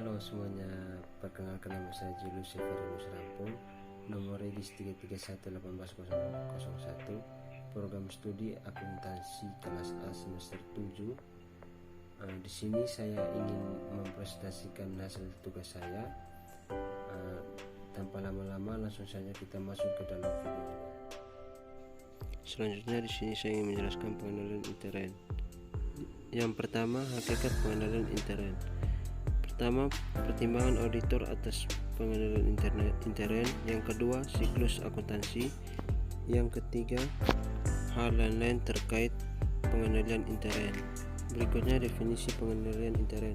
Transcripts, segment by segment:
Halo semuanya, perkenalkan nama saya Julius Severinus Rampung, nomor edis 3311801, program studi akuntansi kelas A semester 7. Di sini saya ingin mempresentasikan hasil tugas saya. Tanpa lama-lama langsung saja kita masuk ke dalam video. Selanjutnya di sini saya ingin menjelaskan pengenalan intern. Yang pertama, hakikat pengenalan intern. Pertama, pertimbangan auditor atas pengenalan intern. Yang kedua, siklus akuntansi. Yang ketiga, hal lain-lain terkait pengenalan intern. Berikutnya definisi pengenalan intern.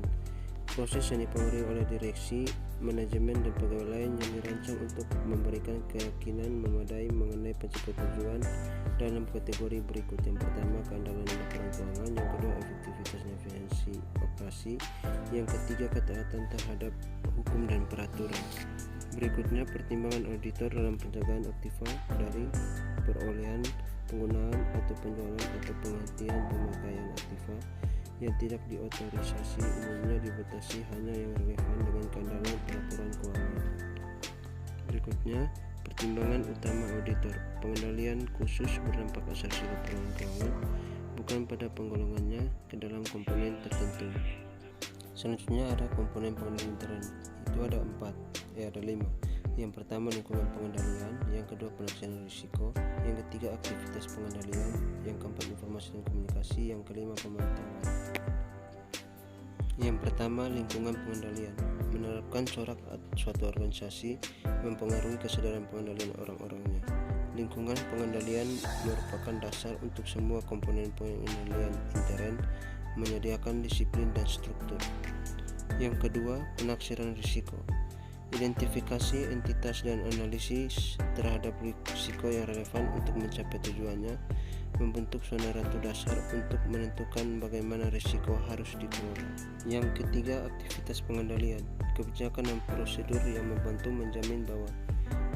Proses yang dipengaruhi oleh direksi, manajemen, dan pegawai lain yang dirancang untuk memberikan keyakinan memadai mengenai pencapaian tujuan dalam kategori berikut. Yang pertama, keandalan laporan keuangan. Yang kedua, efektivitasnya finansi operasi. Yang ketiga, ketaatan terhadap hukum dan peraturan. Berikutnya, pertimbangan auditor dalam penjagaan aktiva dari perolehan, penggunaan atau penjualan atau penghentian pemakaian aktiva yang tidak diotorisasi, umumnya dibatasi hanya yang relevan dengan keandalan pelaporan keuangan. Berikutnya, pertimbangan utama auditor. Pengendalian khusus berdampak asasi laporan keuangan, bukan pada penggolongannya ke dalam komponen tertentu. Selanjutnya ada komponen pengendalian intern. Itu ada 5. Yang pertama, lingkungan pengendalian. Yang kedua, penafsiran risiko. Yang ketiga, aktivitas pengendalian. Yang keempat, informasi dan komunikasi. Yang kelima, pemantauan. Yang pertama, lingkungan pengendalian. Menerapkan corak suatu organisasi mempengaruhi kesadaran pengendalian orang-orangnya. Lingkungan pengendalian merupakan dasar untuk semua komponen pengendalian intern, menyediakan disiplin dan struktur. Yang kedua, penaksiran risiko. Identifikasi entitas dan analisis terhadap risiko yang relevan untuk mencapai tujuannya, membentuk zona rantu dasar untuk menentukan bagaimana risiko harus dikelola. Yang ketiga, aktivitas pengendalian. Kebijakan dan prosedur yang membantu menjamin bahwa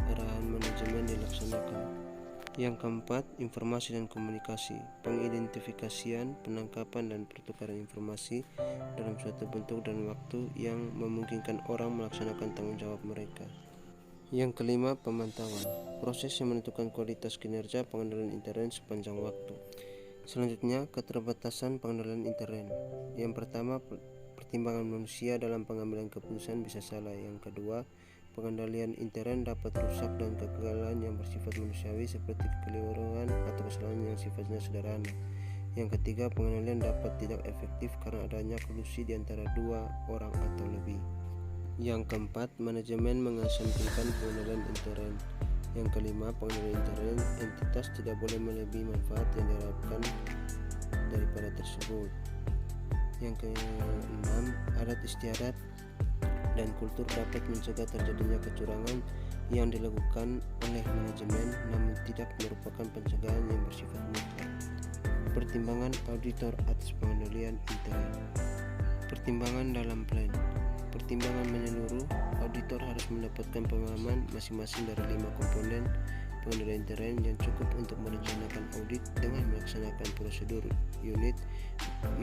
arahan manajemen dilaksanakan. Yang keempat, informasi dan komunikasi. Pengidentifikasian, penangkapan, dan pertukaran informasi dalam suatu bentuk dan waktu yang memungkinkan orang melaksanakan tanggung jawab mereka. Yang kelima, pemantauan. Proses yang menentukan kualitas kinerja pengendalian intern sepanjang waktu. Selanjutnya, keterbatasan pengendalian intern. Yang pertama, pertimbangan manusia dalam pengambilan keputusan bisa salah. Yang kedua, pengendalian intern dapat rusak dan kegagalan yang bersifat manusiawi seperti kekeliruan atau kesalahan yang sifatnya sederhana. Yang ketiga, pengendalian dapat tidak efektif karena adanya kolusi di antara dua orang atau lebih. Yang keempat, manajemen mengesampingkan pengendalian intern. Yang kelima, pengendalian intern entitas tidak boleh melebihi manfaat yang diharapkan daripada tersebut. Yang keenam, adat istiadat dan kultur dapat mencegah terjadinya kecurangan yang dilakukan oleh manajemen namun tidak merupakan pencegahan yang bersifat mutlak. Pertimbangan auditor atas pengendalian intern. Pertimbangan dalam plan. Pertimbangan menyeluruh, auditor harus mendapatkan pemahaman masing-masing dari 5 komponen pengendalian intern yang cukup untuk merencanakan audit dengan melaksanakan prosedur unit,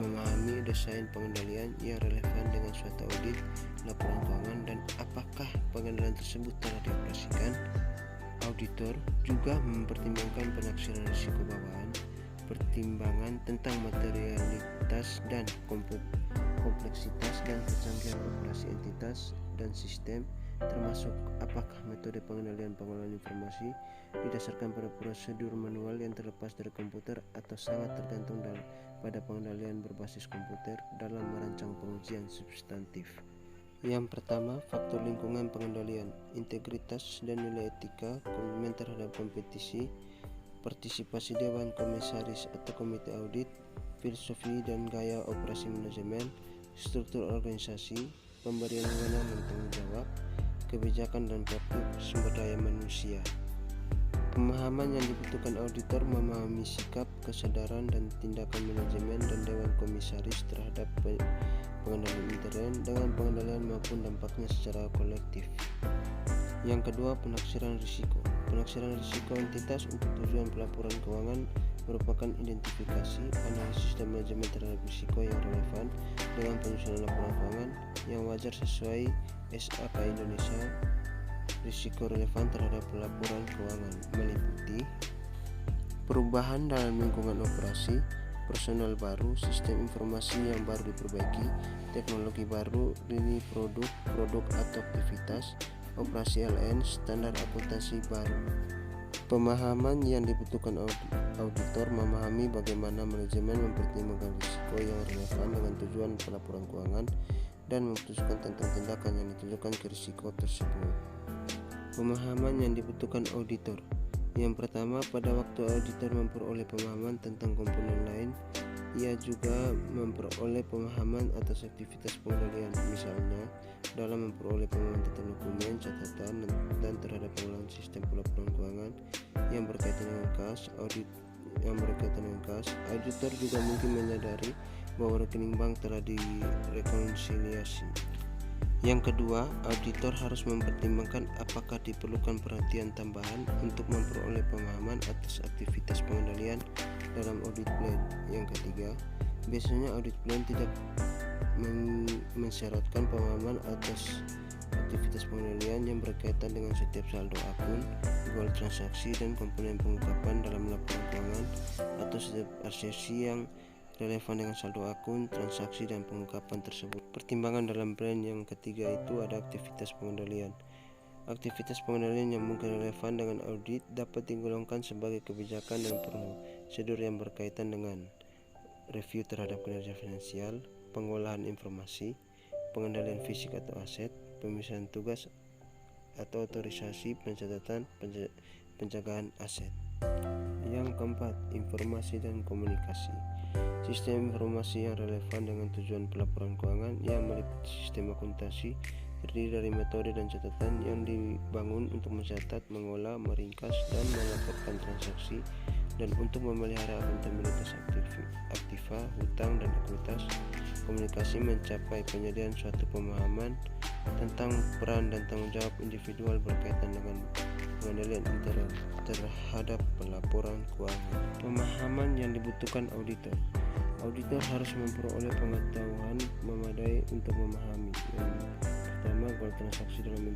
memahami desain pengendalian yang relevan dengan suatu audit, laporan keuangan, dan apakah pengendalian tersebut telah dioperasikan. Auditor juga mempertimbangkan penaksiran risiko bawaan, pertimbangan tentang materialitas dan kompleksitas dan kecanggihan operasi entitas dan sistem, termasuk apakah metode pengendalian pengolahan informasi didasarkan pada prosedur manual yang terlepas dari komputer atau sangat tergantung pada pengendalian berbasis komputer dalam merancang pengujian substantif. Yang pertama, faktor lingkungan pengendalian, integritas dan nilai etika, komitmen terhadap kompetisi, partisipasi dewan komisaris atau komite audit, filosofi dan gaya operasi manajemen, struktur organisasi, pemberian wewenang dan tanggung jawab, kebijakan dan praktik sumber daya manusia. Pemahaman yang dibutuhkan auditor memahami sikap, kesadaran, dan tindakan manajemen dan dewan komisaris terhadap pengendalian intern dengan pengendalian maupun dampaknya secara kolektif. Yang kedua, penaksiran risiko. Penaksiran risiko entitas untuk tujuan pelaporan keuangan merupakan identifikasi, analisis, dan manajemen terhadap risiko yang relevan dengan penyusunan laporan keuangan, yang wajar sesuai SAK Indonesia. Risiko relevan terhadap pelaporan keuangan meliputi perubahan dalam lingkungan operasi, personal baru, sistem informasi yang baru diperbaiki, teknologi baru, lini produk atau aktivitas, operasi LN, standar akuntansi baru. Pemahaman yang dibutuhkan auditor memahami bagaimana manajemen mempertimbangkan risiko yang relevan dengan tujuan pelaporan keuangan dan memutuskan tentang tindakan yang ditujukan ke risiko tersebut. Pemahaman yang dibutuhkan auditor. Yang pertama, pada waktu auditor memperoleh pemahaman tentang komponen lain, ia juga memperoleh pemahaman atas aktivitas pengendalian, misalnya dalam memperoleh pemahaman tentang dokumen, catatan, dan terhadap pengolahan sistem pelaporan keuangan yang berkaitan dengan kas. Auditor juga mungkin menyadari bahwa rekening bank telah direkonsiliasi. Yang kedua, auditor harus mempertimbangkan apakah diperlukan perhatian tambahan untuk memperoleh pemahaman atas aktivitas pengendalian dalam audit plan. Yang ketiga, biasanya audit plan tidak mensyaratkan pemahaman atas aktivitas pengendalian yang berkaitan dengan setiap saldo akun, jual transaksi, dan komponen pengungkapan dalam laporan keuangan, atau setiap asersi yang relevan dengan saldo akun, transaksi, dan pengungkapan tersebut. Pertimbangan dalam plan yang ketiga itu ada aktivitas pengendalian. Aktivitas pengendalian yang mungkin relevan dengan audit dapat digolongkan sebagai kebijakan dan prosedur yang berkaitan dengan review terhadap kinerja finansial, pengolahan informasi, pengendalian fisik atau aset, pemisahan tugas atau otorisasi pencatatan penjagaan aset. Yang keempat, informasi dan komunikasi. Sistem informasi yang relevan dengan tujuan pelaporan keuangan yang meliputi sistem akuntansi terdiri dari metode dan catatan yang dibangun untuk mencatat, mengolah, meringkas, dan melaporkan transaksi, dan untuk memelihara akuntabilitas aktiva, hutang, dan ekuitas. Komunikasi mencapai penyediaan suatu pemahaman tentang peran dan tanggung jawab individual berkaitan dengan pengendalian intern terhadap pelaporan keuangan. Pemahaman yang dibutuhkan auditor. Auditor harus memperoleh pengetahuan memadai untuk memahami. Yang pertama, goal transaksi dalam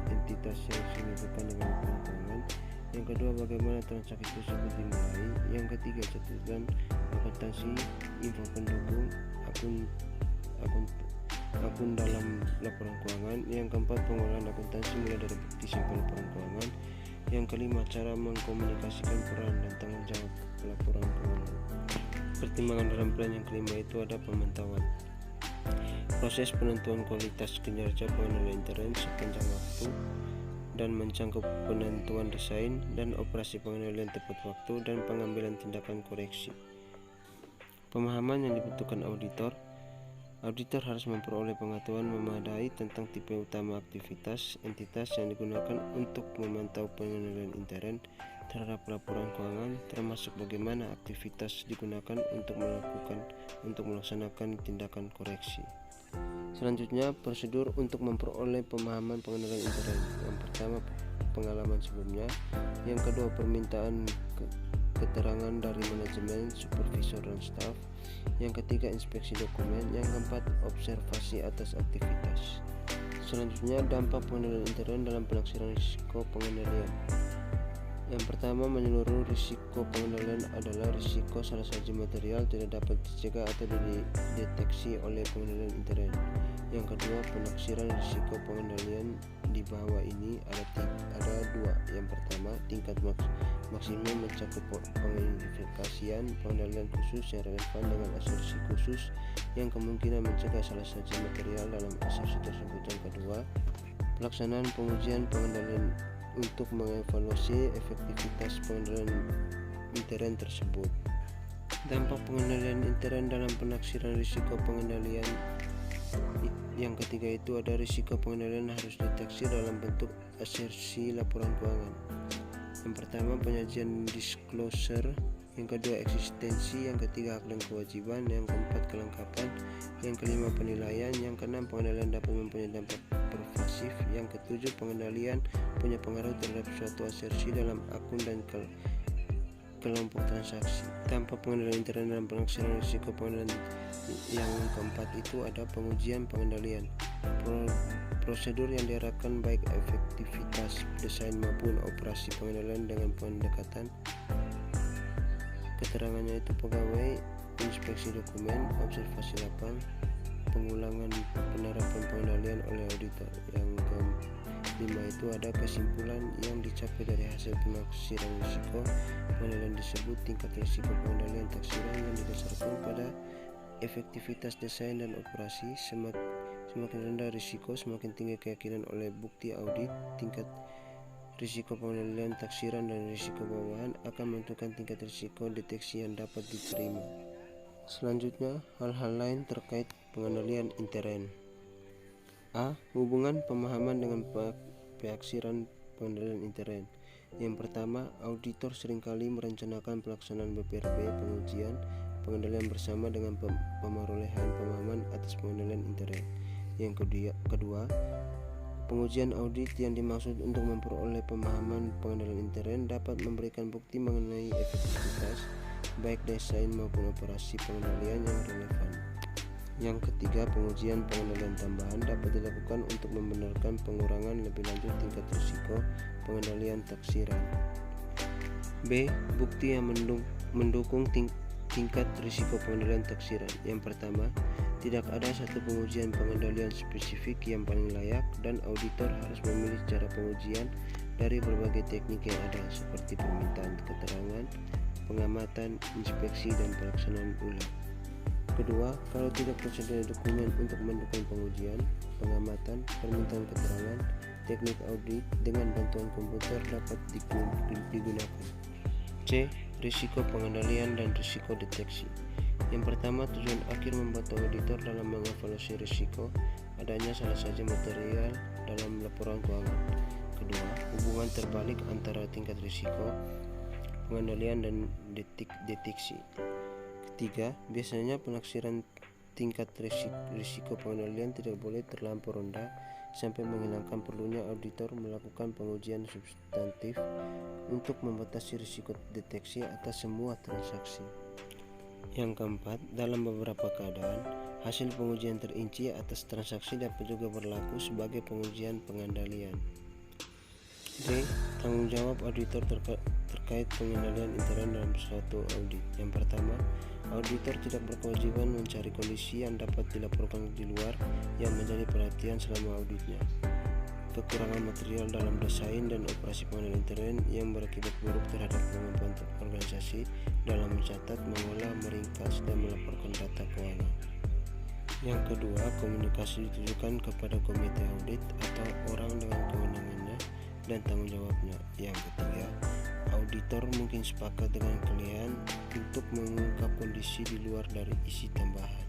entitas yang signifikan dengan laporan keuangan. Yang kedua, bagaimana transaksi tersebut dimulai. Yang ketiga, catatan akuntansi, info pendukung, akun dalam laporan keuangan. Yang keempat, pengolahan akuntansi mulai dari bukti sampai laporan keuangan. Yang kelima, cara mengkomunikasikan peran dan tanggung jawab pelaporan keuangan. Pertimbangan dalam plan yang kelima itu ada pemantauan. Proses penentuan kualitas kinerja pengendalian intern sepanjang waktu dan mencangkup penentuan desain dan operasi pengendalian tepat waktu dan pengambilan tindakan koreksi. Pemahaman yang dibutuhkan auditor. Auditor harus memperoleh pengetahuan memadai tentang tipe utama aktivitas entitas yang digunakan untuk memantau pengendalian intern terhadap laporan keuangan, termasuk bagaimana aktivitas digunakan untuk melaksanakan tindakan koreksi. Selanjutnya, prosedur untuk memperoleh pemahaman pengendalian intern. Yang pertama, pengalaman sebelumnya. Yang kedua, permintaan keterangan dari manajemen, supervisor, dan staf. Yang ketiga, inspeksi dokumen. Yang keempat, observasi atas aktivitas. Selanjutnya, dampak pengendalian intern dalam penaksiran risiko pengendalian. Yang pertama, menyeluruh risiko pengendalian adalah risiko salah satu material tidak dapat dicegah atau dideteksi oleh pengendalian intern. Yang kedua, penaksiran risiko pengendalian di bawah ini ada dua. Yang pertama, tingkat maksimum mencakup pengidentifikasian pengendalian khusus yang relevan dengan asersi khusus yang kemungkinan mencegah salah satu material dalam asersi tersebut. Yang kedua, pelaksanaan pengujian pengendalian untuk mengevaluasi efektivitas pengendalian intern tersebut. Dampak pengendalian intern dalam penaksiran risiko pengendalian. Yang ketiga itu ada risiko pengendalian harus deteksi dalam bentuk asersi laporan keuangan. Yang pertama, penyajian disclosure. Yang kedua, eksistensi. Yang ketiga, hak dan kewajiban. Yang keempat, kelengkapan. Yang kelima, penilaian. Yang keenam, pengendalian dapat mempunyai dampak pervasif. Yang ketujuh, pengendalian punya pengaruh terhadap suatu asersi dalam akun dan kelompok transaksi. Dampak pengendalian intern dalam penaksiran risiko pengendalian. Yang keempat itu ada pengujian pengendalian. Prosedur yang diarahkan baik efektivitas desain maupun operasi pengendalian dengan pendekatan keterangannya itu pegawai, inspeksi dokumen, observasi lapang, pengulangan penerapan pengendalian oleh auditor. Yang kelima itu ada kesimpulan yang dicapai dari hasil penaksiran risiko pengendalian disebut tingkat risiko pengendalian taksiran yang didasarkan pada efektivitas desain dan operasi. Semakin rendah risiko, semakin tinggi keyakinan oleh bukti audit. Tingkat risiko pengendalian taksiran dan risiko bawahan akan menentukan tingkat risiko deteksi yang dapat diterima. Selanjutnya, hal-hal lain terkait pengendalian intern. A. Hubungan pemahaman dengan penaksiran pengendalian intern. Yang pertama, auditor seringkali merencanakan pelaksanaan BPRB pengujian pengendalian bersama dengan pemerolehan pemahaman atas pengendalian intern. Yang kedua, pengujian audit yang dimaksud untuk memperoleh pemahaman pengendalian intern dapat memberikan bukti mengenai efektivitas baik desain maupun operasi pengendalian yang relevan. Yang ketiga, pengujian pengendalian tambahan dapat dilakukan untuk membenarkan pengurangan lebih lanjut tingkat risiko pengendalian taksiran. B. Bukti yang mendukung tingkat risiko pengendalian taksiran. Yang pertama, tidak ada satu pengujian pengendalian spesifik yang paling layak dan auditor harus memilih cara pengujian dari berbagai teknik yang ada seperti permintaan keterangan, pengamatan, inspeksi, dan pelaksanaan ulang. Kedua, kalau tidak tersedia dokumen untuk mendukung pengujian, pengamatan, permintaan keterangan, teknik audit dengan bantuan komputer dapat digunakan. C. Risiko pengendalian dan risiko deteksi. Yang pertama, tujuan akhir membantu auditor dalam mengevaluasi risiko adanya salah satu material dalam laporan keuangan. Kedua, hubungan terbalik antara tingkat risiko pengendalian dan deteksi. Ketiga, biasanya penaksiran tingkat risiko pengendalian tidak boleh terlampau rendah sampai menghilangkan perlunya auditor melakukan pengujian substantif untuk membatasi risiko deteksi atas semua transaksi. Yang keempat, dalam beberapa keadaan, hasil pengujian terinci atas transaksi dapat juga berlaku sebagai pengujian pengendalian. D. Tanggung jawab auditor terkait pengendalian intern dalam suatu audit. Yang pertama, auditor tidak berkewajiban mencari kondisi yang dapat dilaporkan di luar yang menjadi perhatian selama auditnya. Kekurangan material dalam desain dan operasi pengendalian intern yang berakibat buruk terhadap kemampuan organisasi dalam mencatat, mengolah, meringkas, dan melaporkan data keuangan. Yang kedua, komunikasi ditujukan kepada komite audit atau orang dengan kewenangannya dan tanggung jawabnya. Yang ketiga, auditor mungkin sepakat dengan klien untuk mengungkap kondisi di luar dari isi tambahan.